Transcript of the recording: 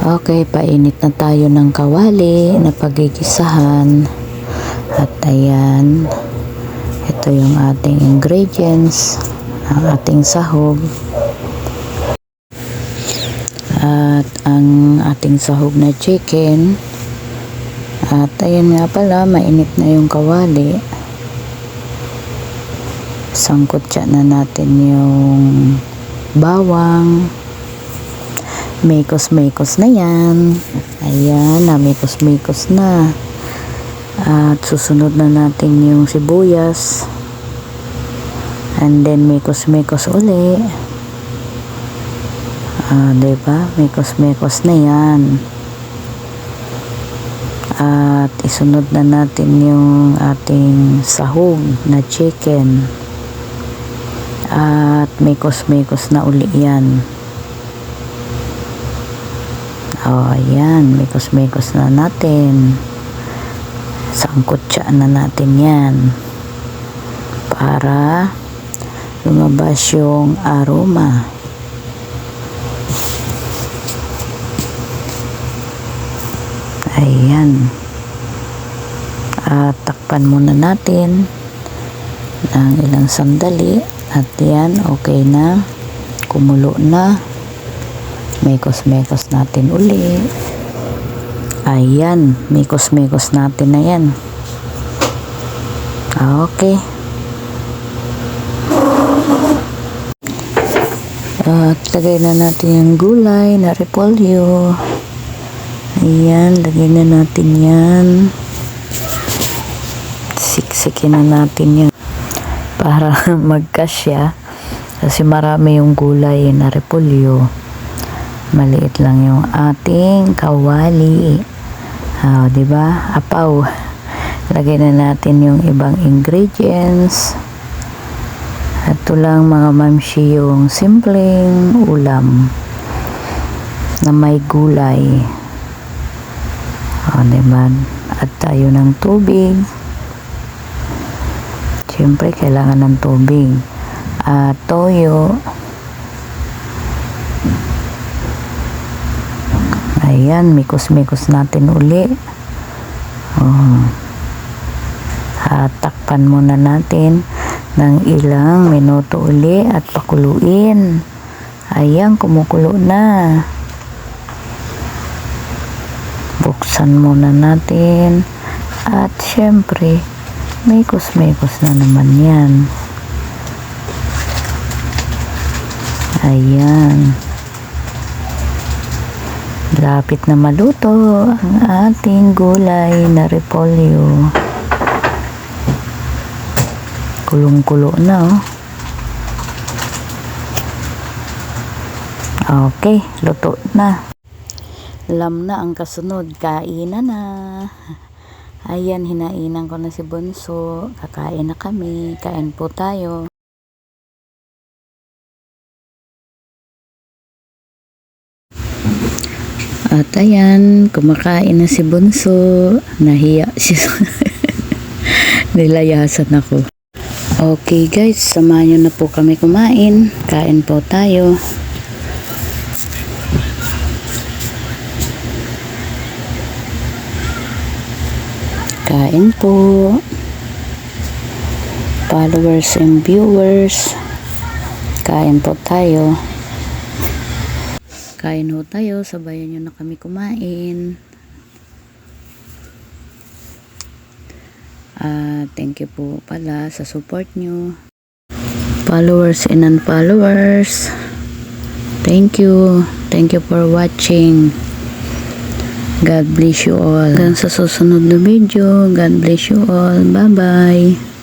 Okay, painit na tayo ng kawali na pagigisahan. At ayan, ito yung ating ingredients, ang ating sahog. At ang ating sahog na chicken. At ayan nga pala, mainit na yung kawali. Sangkutsa na natin yung bawang. Mekos-mekos na yan. Ayan, mekos-mekos na. At susunod na natin yung sibuyas. And then mekos-mekos uli. Diba? Mekos-mekos na yan. At isunod na natin yung ating sahog na chicken. At mekos-mekos na uli yan. Ayan, mekos-mekos na natin. Sangkutsa na natin yan. Para lumabas yung aroma. Ayan. At takpan muna natin ng ilang sandali. At yan, okay na. Kumulo na. Mekos-mekos natin uli. Ayan, mekos-mekos natin na yan. Okay. At lagay na natin yung gulay na repolyo. Ayan, lagay na natin yan. Siksikin na natin yan para magkasya. Kasi marami yung gulay na repolyo. Maliit lang yung ating kawali. Diba? Apaw. Lagay na natin yung ibang ingredients. Ito lang mga mamshi yung simpleng ulam na may gulay. Diba? At tayo ng tubig. Siyempre, kailangan ng tubig. Toyo. Ayan, mikos-mikos natin uli. Takpan muna natin ng ilang minuto uli at pakuluin. Ayan, kumukulo na. Buksan muna natin. At syempre, mikos-mikos na naman yan. Ayan. Lapit na maluto ang ating gulay na repolyo. Kulong-kulo na, oh. Okay, luto na. Alam na ang kasunod, kainan na. Ayan, hinainan ko na si Bunso. Kakain na kami. Kain po tayo. At ayan, kumakain na si Bunso. Nahiya siya. Nilayasan ako. Okay guys, samahan nyo na po kami kumain. Kain po tayo. Kain po. Followers and viewers. Kain po tayo. Kain ho tayo, sabayan nyo na kami kumain. Thank you po pala sa support nyo. Followers and unfollowers, thank you. Thank you for watching. God bless you all. Hanggang sa susunod na video, God bless you all. Bye bye.